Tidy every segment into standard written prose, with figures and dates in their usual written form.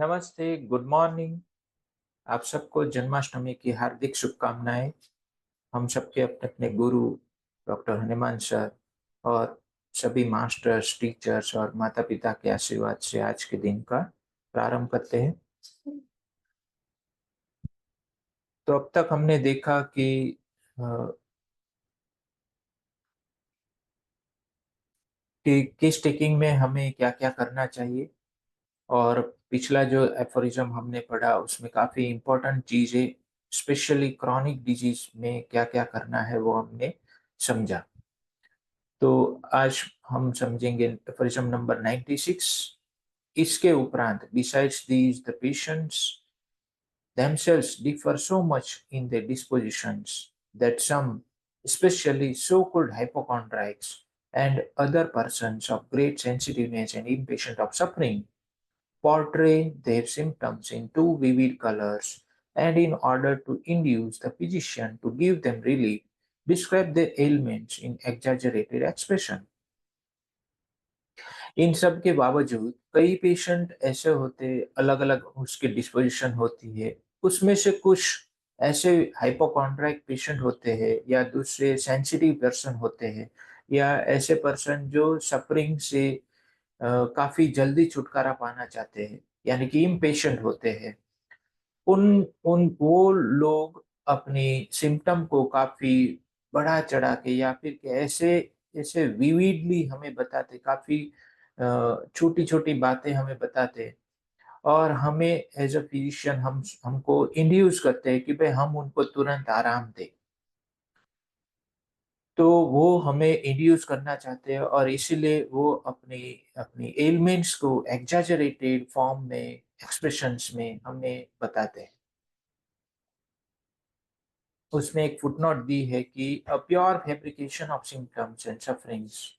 नमस्ते, good morning. आप सबको जन्माष्टमी की हार्दिक शुभकामनाएँ। हम सबके अपने-अपने गुरु डॉक्टर हनुमान सर और सभी मास्टर्स, टीचर्स और माता-पिता के आशीर्वाद से आज के दिन का प्रारंभ करते हैं। तो अब तक हमने देखा कि अ, कि केस टेकिंग में हमें क्या-क्या करना चाहिए और पिछला जो एफोरिज्म हमने पढ़ा उसमें काफ़ी इम्पोर्टेंट चीज़ें स्पेशली क्रॉनिक डिजीज़ में क्या-क्या करना है वो हमने समझा। तो आज हम समझेंगे एफोरिज्म नंबर 96। इसके उपरांत besides these the patients themselves differ so much in their dispositions that some, especially so-called hypochondriacs and other persons of great sensitiveness and impatient of suffering, portray their symptoms in too vivid colors, and in order to induce the physician to give them relief, describe their ailments in exaggerated expression. इन सब के बावजूद कई patient ऐसे होते अलग-अलग उसकी डिस्पोज़िशन होती है। उसमें से कुछ ऐसे हाइपोकॉन्ड्रियाक पेशेंट होते हैं या दूसरे सेंसिटिव पर्सन होते हैं या ऐसे पर्सन जो सफरिंग से काफ़ी जल्दी छुटकारा पाना चाहते हैं, यानी कि इम्पेशेंट होते हैं। उन उन वो लोग अपनी सिम्पटम को काफ़ी बढ़ा-चढ़ा के या फिर ऐसे ऐसे विविडली हमें बताते काफ़ी छोटी-छोटी बातें हमें बताते और हमें एज़ अ फिजिशियन हमको इंड्यूस करते हैं कि भई हम उनको तुरंत आराम दें। तो वो हमें इंड्यूस करना चाहते हैं और इसीलिए वो अपनी अपनी एलिमेंट्स को एक्ज़ैजरेटेड फॉर्म में, एक्सप्रेशंस में हमें बताते हैं। उसमें एक फुटनोट दी है कि a pure fabrication of symptoms and sufferings.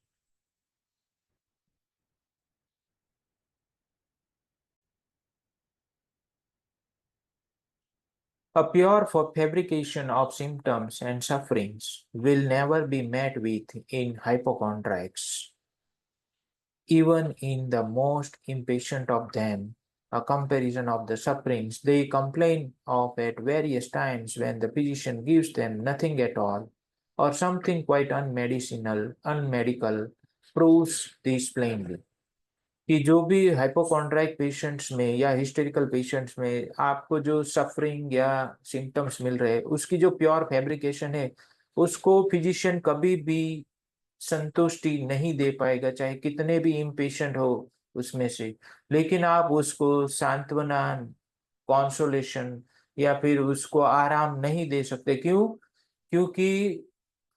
A pure for fabrication of symptoms and sufferings will never be met with in hypochondriacs. Even in the most impatient of them, a comparison of the sufferings they complain of at various times when the physician gives them nothing at all, or something quite unmedicinal, unmedical, proves this plainly. कि जो भी हाइपोकॉन्ड्राइक patients में या hysterical patients में आपको जो suffering या symptoms मिल रहे हैं, उसकी जो प्योर फैब्रिकेशन है, उसको फिजिशियन कभी भी संतुष्टि नहीं दे पाएगा, चाहे कितने भी इम्पेशेंट हो उसमें से। लेकिन आप उसको सांत्वना, कंसोलेशन या फिर उसको आराम नहीं दे सकते। क्यों? क्योंकि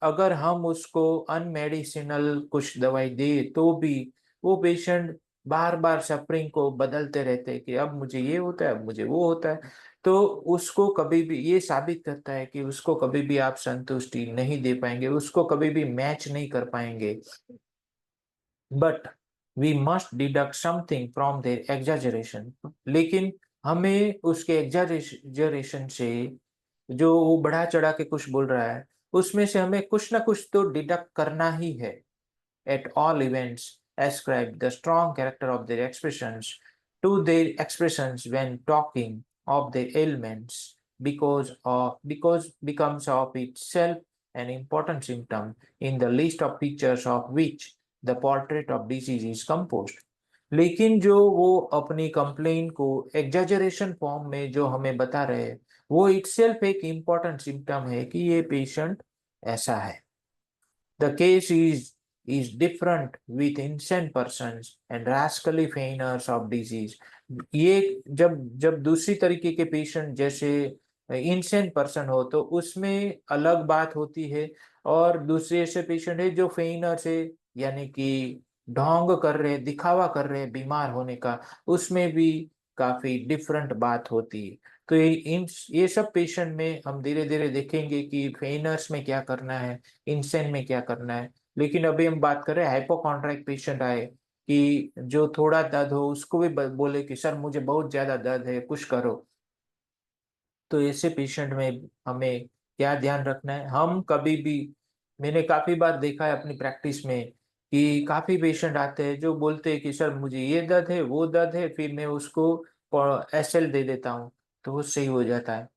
अगर हम उसको अनमेडिसिनल कुछ दवाई दें, तो भी वो पेशेंट बार-बार सफरिंग को बदलते रहते हैं कि अब मुझे ये होता है, अब मुझे वो होता है। तो उसको कभी भी ये साबित करता है कि उसको कभी भी आप संतुष्टि नहीं दे पाएँगे, उसको कभी भी मैच नहीं कर पाएँगे। But we must deduct something from their exaggeration. लेकिन हमें उसके एक्ज़ैजरेशन से जो वो बढ़ा-चढ़ा के कुछ बोल रहा है, उसमें से हमें कुछ ना कुछ तो डिडक्ट करना ही है। At all events, ascribe the strong character of their expressions to their expressions when talking of their ailments, because becomes of itself an important symptom in the list of features of which the portrait of disease is composed. लेकिन जो वो अपनी complain को exaggeration form में जो हमें बता रहे हैं, वो इटसेल्फ एक इम्पोर्टेंट सिम्पटम है कि ये पेशेंट ऐसा है। The case is different with insane persons and rascally feigners of disease. ये जब जब दूसरी तरीके के पेशेंट जैसे इंसेन पर्सन हो तो उसमें अलग बात होती है और दूसरे ऐसे पेशेंट है जो फेइनर्स है, यानी कि ढोंग कर रहे, दिखावा कर रहे हैं बीमार होने का, उसमें भी काफ़ी डिफरेंट बात होती है। तो ये सब पेशेंट में हम धीरे-धीरे देखेंगे कि फेइनर्स में क्या करना है, इंसेन में क्या करना है। लेकिन अभी हम बात कर रहे हैं हाइपोकॉन्ड्रियाक पेशेंट आए कि जो थोड़ा दर्द हो उसको भी बोले कि सर मुझे बहुत ज्यादा दर्द है, कुछ करो। तो ऐसे पेशेंट में हमें क्या ध्यान रखना है, हम कभी भी, मैंने काफी बार देखा है अपनी प्रैक्टिस में कि काफी पेशेंट आते हैं जो बोलते हैं कि सर मुझे ये दर्द है, वो दर्द है, फिर मैं उसको एसएल दे देता हूँ तो वो सही हो जाता है।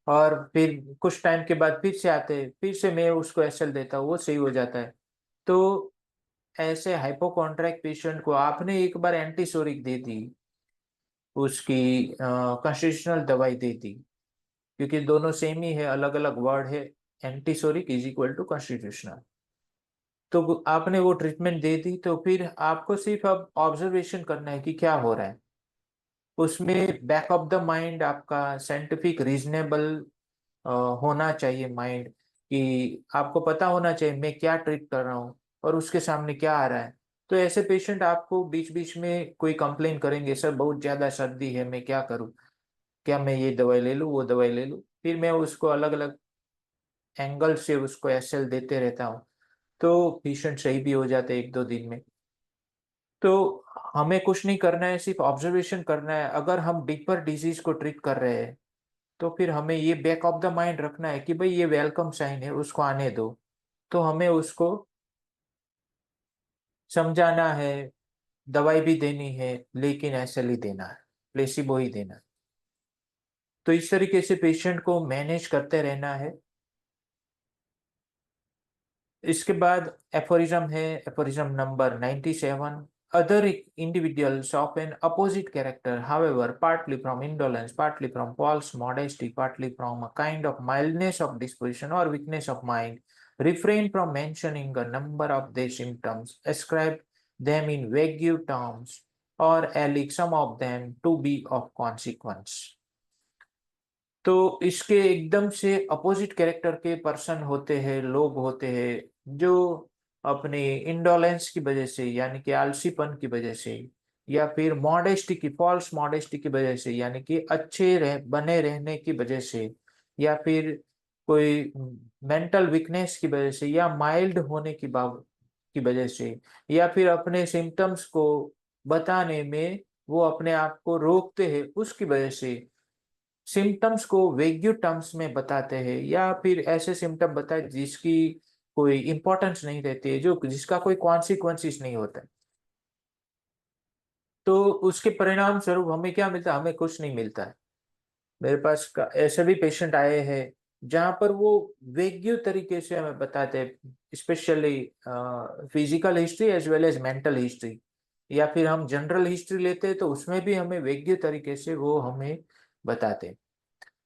और फिर कुछ टाइम के बाद फिर से आते हैं, फिर से मैं उसको एसएल देता हूँ, वो सही हो जाता है। तो ऐसे हाइपोकॉन्ड्राइक पेशेंट को आपने एक बार एंटीसोरिक दे दी, उसकी कॉन्स्टिट्यूशनल दवाई दे दी, क्योंकि दोनों सेम ही है, अलग अलग वर्ड है। Antipsoric is equal to constitutional. तो आपने वो ट्रीटमेंट दे दी, तो फिर आपको सिर्फ अब ऑब्जर्वेशन करना है कि क्या हो रहा है। उसमें बैक ऑफ द माइंड आपका साइंटिफिक रीजनेबल होना चाहिए माइंड, कि आपको पता होना चाहिए मैं क्या ट्रीट कर रहा हूँ और उसके सामने क्या आ रहा है। तो ऐसे पेशेंट आपको बीच बीच में कोई कंप्लेन करेंगे, सर बहुत ज्यादा सर्दी है, मैं क्या करूँ, क्या मैं ये दवाई ले लूँ वो दवाई ले लूँ। फिर मैं उसको अलग अलग एंगल से उसको एसएल देते रहता हूँ, तो पेशेंट सही भी हो जाते हैं 1-2 दिन में। तो हमें कुछ नहीं करना है, सिर्फ ऑब्जर्वेशन करना है। अगर हम डीपर डिजीज को ट्रीट कर रहे हैं तो फिर हमें ये बैक ऑफ द माइंड रखना है कि भाई ये वेलकम साइन है, उसको आने दो। तो हमें उसको समझाना है, दवाई भी देनी है, लेकिन ऐसे ही देना है, प्लेसिबो ही देना है। तो इस तरीके से पेशेंट को मैनेज करते रहना है। इसके बाद एफोरिज्म है, aphorism number 97। Other individuals of an opposite character, however, partly from indolence, partly from false modesty, partly from a kind of mildness of disposition or weakness of mind, refrain from mentioning a number of their symptoms, ascribe them in vague terms, or allege some of them to be of consequence. तो इसके एकदम से opposite character के person होते हैं, लोग होते हैं जो अपने इंडोलेंस की वजह से, यानी कि आलसीपन की वजह से, या फिर मॉडेस्टी की, फॉल्स मॉडेस्टी की वजह से, यानी कि बने रहने की वजह से, या फिर कोई मेंटल वीकनेस की वजह से, या माइल्ड होने की वजह से, या फिर अपने सिम्टम्स को बताने में वो अपने आप को रोकते हैं उसकी वजह से सिम्टम्स को वेग्यू टर्म्स में बताते हैं, या फिर ऐसे सिम्टम बताए जिसकी कोई इंपॉर्टेंस नहीं रहती है, जो जिसका कोई कॉन्सिक्वेंसेस नहीं होता है। तो उसके परिणाम स्वरूप हमें क्या मिलता है? हमें कुछ नहीं मिलता है। मेरे पास ऐसे भी पेशेंट आए हैं जहां पर वो वेग्यू तरीके से हमें बताते हैं, specially physical history as well as mental history, या फिर हम जनरल हिस्ट्री लेते हैं तो उसमें भी हमें वेग्यू तरीके से वो हमें बताते हैं।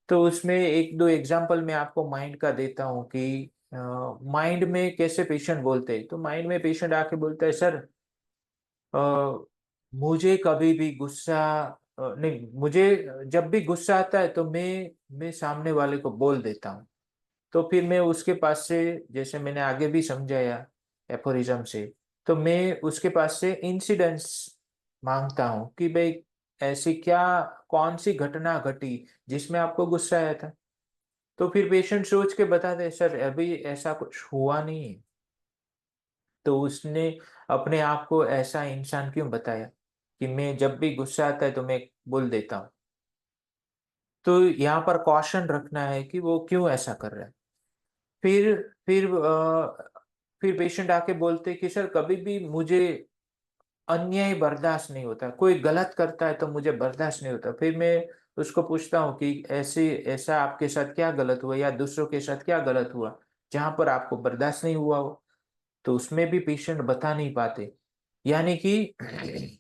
तो उसमें 1-2 एग्जांपल मैं आपको माइंड का देता हूँ कि माइंड में कैसे पेशेंट बोलते हैं। तो माइंड में पेशेंट आके बोलता है, सर मुझे कभी भी गुस्सा नहीं, मुझे जब भी गुस्सा आता है तो मैं सामने वाले को बोल देता हूँ। तो फिर मैं उसके पास से, जैसे मैंने आगे भी समझाया एफोरिज्म से, तो मैं उसके पास से इंसिडेंट्स मांगता हूँ कि भाई ऐसी क्या, कौन सी घटना घटी जिसमें आपको गुस्सा आया था। तो फिर पेशेंट सोच के बता दे, सर अभी ऐसा कुछ हुआ नहीं है। तो उसने अपने आप को ऐसा इंसान क्यों बताया कि मैं जब भी गुस्सा आता है तो मैं बोल देता हूँ। तो यहाँ पर कॉशन रखना है कि वो क्यों ऐसा कर रहा है। फिर फिर फिर पेशेंट आके बोलते कि सर कभी भी मुझे अन्याय बर्दाश्त नहीं होता, कोई गलत करता है तो मुझे बर्दाश्त नहीं होता। फिर मैं उसको पूछता हूँ कि ऐसा आपके साथ क्या गलत हुआ, या दूसरों के साथ क्या गलत हुआ जहां पर आपको बर्दाश्त नहीं हुआ हो। तो उसमें भी पेशेंट बता नहीं पाते, यानी कि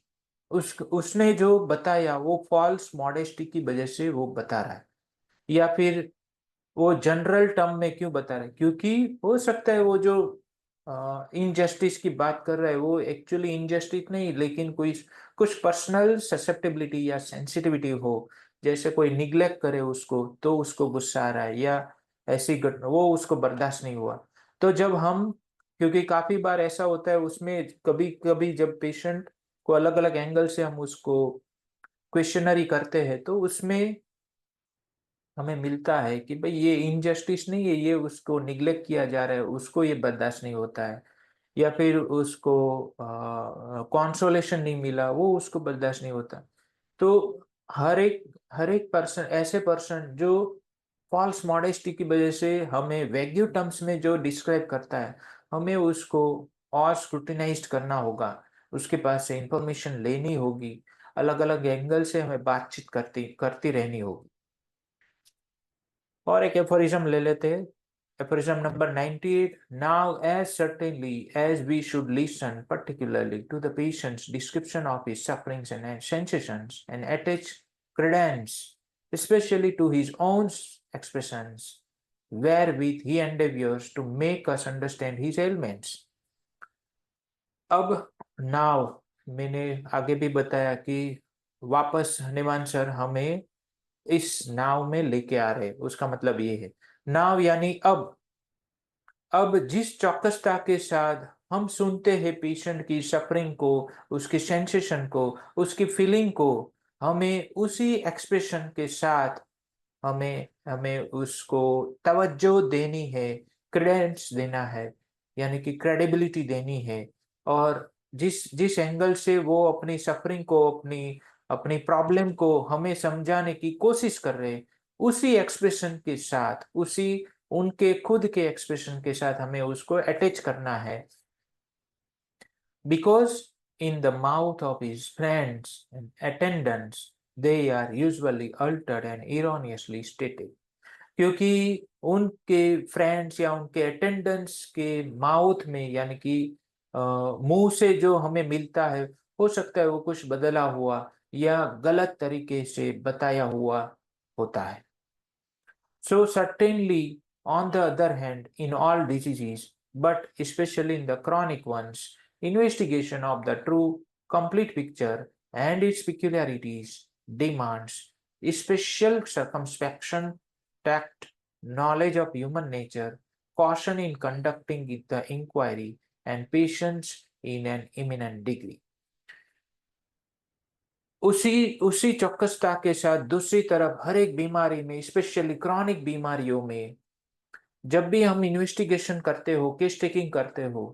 उसने जो बताया वो फॉल्स मॉडेस्टी की वजह से वो बता रहा है, या फिर वो जनरल टर्म में क्यों बता रहे हैं, क्योंकि हो सकता है वो जो इनजस्टिस की बात कर रहा है वो एक्चुअली इनजस्टिस नहीं, लेकिन कोई कुछ पर्सनल ससेप्टेबिलिटी या सेंसिटिविटी हो, जैसे कोई निग्लेक्ट करे उसको तो उसको गुस्सा आ रहा है, या ऐसी घटना वो उसको बर्दाश्त नहीं हुआ। तो जब हम, क्योंकि काफी बार ऐसा होता है उसमें, कभी कभी जब पेशेंट को अलग अलग एंगल से हम उसको क्वेश्चनरी करते हैं तो उसमें हमें मिलता है कि भाई ये इनजस्टिस नहीं है, ये उसको निग्लेक्ट किया जा रहा है, उसको ये बर्दाश्त नहीं होता है, या फिर उसको कॉन्सोलेशन नहीं मिला, वो उसको बर्दाश्त नहीं होता। तो हर एक पर्सन, ऐसे पर्सन जो फॉल्स मॉडेस्टी की वजह से हमें वैग्यू टर्म्स में जो डिस्क्राइब करता है, हमें उसको और स्क्रूटिनाइज्ड करना होगा, उसके पास से इंफॉर्मेशन लेनी होगी, अलग अलग एंगल से हमें बातचीत करती करती रहनी होगी। और एक एफोरिज्म ले लेते हैं। Aphorism number 98। Now as certainly as we should listen particularly to the patient's description of his sufferings and sensations and attach credence especially to his own expressions wherewith he endeavors to make us understand his ailments। अब now मैंने आगे भी बताया कि वापस Hanuman sir हमें इस नाव में लेके आ रहे, उसका मतलब ये है नाव यानी अब जिस चौकसता के साथ हम सुनते हैं पेशेंट की सफरिंग को, उसकी सेंसेशन को, उसकी फीलिंग को, हमें उसी एक्सप्रेशन के साथ हमें हमें उसको तवज्जो देनी है, क्रेडेंस देना है, यानी कि क्रेडिबिलिटी देनी है। और जिस जिस एंगल से वो अपनी सफरिंग को, अपनी अपनी प्रॉब्लम को हमें समझाने की कोशिश कर रहे, उसी एक्सप्रेशन के साथ, उसी उनके खुद के एक्सप्रेशन के साथ हमें उसको अटैच करना है। Because in the mouth of his friends and attendants they are usually altered and erroneously stated। क्योंकि उनके फ्रेंड्स या उनके अटेंडेंट्स के माउथ में, यानी कि मुंह से जो हमें मिलता है, हो सकता है वो कुछ बदला हुआ या गलत तरीके से बताया हुआ होता है। So certainly, on the other hand, in all diseases, but especially in the chronic ones, investigation of the true complete picture and its peculiarities demands special circumspection, tact, knowledge of human nature, caution in conducting the inquiry, and patience in an eminent degree। उसी उसी चौकसता के साथ दूसरी तरफ हर एक बीमारी में, specially chronic बीमारियों में, जब भी हम इन्वेस्टिगेशन करते हो, केस टेकिंग करते हो,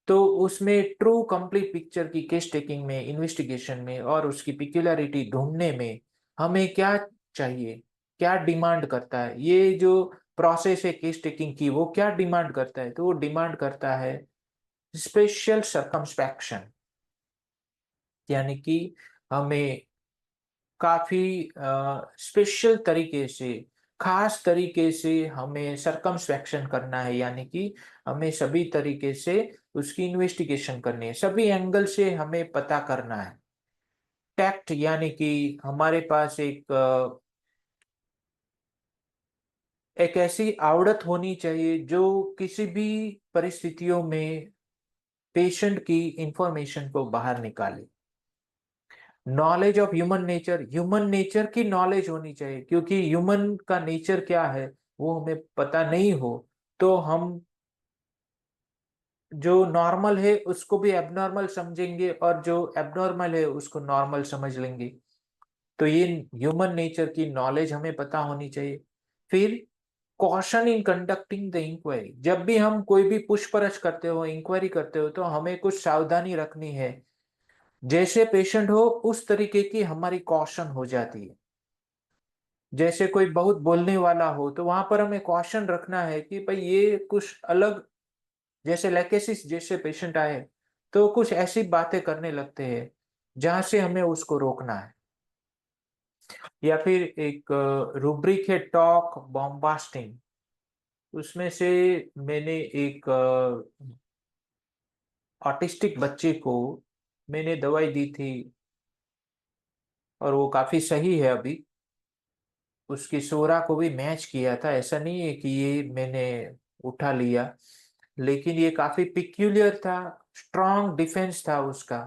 तो उसमें ट्रू कंप्लीट पिक्चर की केस टेकिंग में, इन्वेस्टिगेशन में और उसकी पिक्युलरिटी ढूंढने में हमें क्या चाहिए, क्या डिमांड करता है, ये जो प्रोसेस है केस टेकिंग की, वो क्या डिमांड करता है? तो वो डिमांड करता है स्पेशल सर्कमस्पेक्शन, यानी कि हमें काफी स्पेशल तरीके से, खास तरीके से हमें सरकमस्पेक्शन करना है, यानी कि हमें सभी तरीके से उसकी इन्वेस्टिगेशन करनी है, सभी एंगल से हमें पता करना है। टैक्ट यानी कि हमारे पास एक ऐसी आवड़त होनी चाहिए जो किसी भी परिस्थितियों में पेशेंट की इंफॉर्मेशन को बाहर निकाले। नॉलेज ऑफ ह्यूमन नेचर की नॉलेज होनी चाहिए, क्योंकि ह्यूमन का नेचर क्या है वो हमें पता नहीं हो तो हम जो नॉर्मल है उसको भी एबनॉर्मल समझेंगे और जो एबनॉर्मल है उसको नॉर्मल समझ लेंगे। तो ये ह्यूमन नेचर की नॉलेज हमें पता होनी चाहिए। फिर caution in conducting the inquiry, जब भी हम कोई भी पूछपरछ करते हो, इंक्वायरी करते हो, तो हमें कुछ सावधानी रखनी है। जैसे पेशेंट हो उस तरीके की हमारी कॉशन हो जाती है। जैसे कोई बहुत बोलने वाला हो तो वहां पर हमें कॉशन रखना है कि भाई ये कुछ अलग, जैसे लेकेसिस जैसे पेशेंट आए तो कुछ ऐसी बातें करने लगते हैं जहां से हमें उसको रोकना है। या फिर एक रूब्रिक है टॉक बॉम्बास्टिंग, उसमें से मैंने एक ऑटिस्टिक बच्चे को मैंने दवाई दी थी और वो काफी सही है अभी। उसकी सोरा को भी मैच किया था, ऐसा नहीं है कि ये मैंने उठा लिया, लेकिन ये काफी पिक्यूलियर था, स्ट्रॉन्ग डिफेंस था उसका।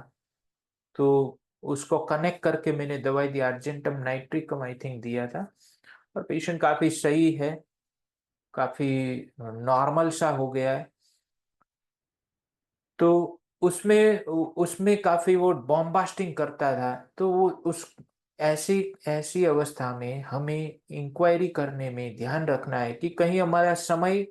तो उसको कनेक्ट करके मैंने दवाई दी, अर्जेंटम नाइट्रिकम आई थिंक दिया था, और पेशेंट काफी सही है, काफी नॉर्मल सा हो गया है। तो उसमें उसमें काफी वो बॉम्बास्टिंग करता था, तो वो उस ऐसी ऐसी अवस्था में हमें इंक्वायरी करने में ध्यान रखना है कि कहीं हमारा समय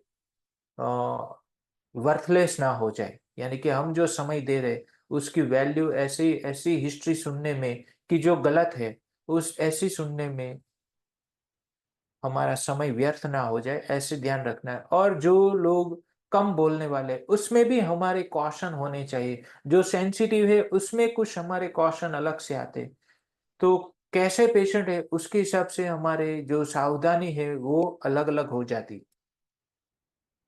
वर्थलेस ना हो जाए, यानी कि हम जो समय दे रहे उसकी वैल्यू ऐसी ऐसी हिस्ट्री सुनने में कि जो गलत है, उस ऐसी सुनने में हमारा समय व्यर्थ ना हो जाए, ऐसे ध्यान रखना है। और जो लोग कम बोलने वाले उसमें भी हमारे कॉशन होने चाहिए, जो सेंसिटिव है उसमें कुछ हमारे कॉशन अलग से आते। तो कैसे पेशेंट है उसके हिसाब से हमारे जो सावधानी है वो अलग अलग हो जाती।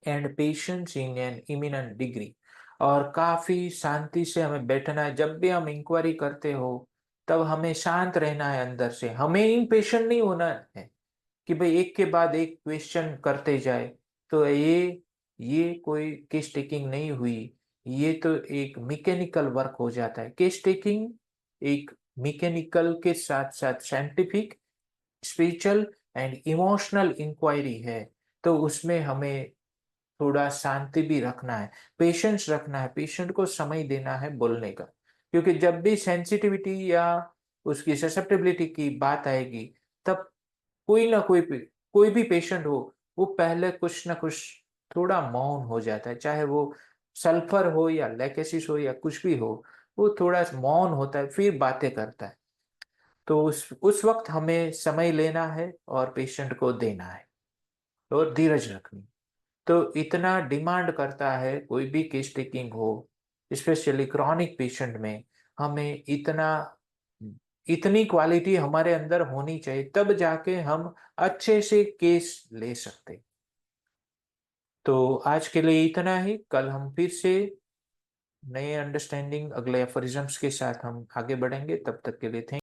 And patience in an eminent degree, और काफी शांति से हमें बैठना है। जब भी हम इंक्वायरी करते हो तब हमें शांत रहना है अंदर से, हमें इम्पेशेंट नहीं होना है कि भाई एक के बाद एक क्वेश्चन करते जाए। तो ये कोई केस टेकिंग नहीं हुई, ये तो एक मैकेनिकल वर्क हो जाता है। केस टेकिंग एक मैकेनिकल के साथ साथ scientific, spiritual and emotional inquiry है। तो उसमें हमें थोड़ा शांति भी रखना है, पेशेंस रखना है, पेशेंट को समय देना है बोलने का। क्योंकि जब भी सेंसिटिविटी या उसकी ससेप्टेबिलिटी की बात आएगी, तब कोई ना कोई भी पेशेंट हो, वो पहले कुछ ना कुछ थोड़ा मौन हो जाता है। चाहे वो सल्फर हो या लेकेसिस हो या कुछ भी हो, वो थोड़ा मौन होता है फिर बातें करता है। तो उस वक्त हमें समय लेना है और पेशेंट को देना है और धीरज रखनी। तो इतना डिमांड करता है कोई भी केस टेकिंग हो, स्पेशली क्रॉनिक पेशेंट में। हमें इतनी क्वालिटी हमारे अंदर होनी चाहिए, तब जाके हम अच्छे से केस ले सकते। तो आज के लिए इतना ही। कल हम फिर से नए अंडरस्टैंडिंग, अगले एफरिज्म्स के साथ हम आगे बढ़ेंगे। तब तक के लिए थैंक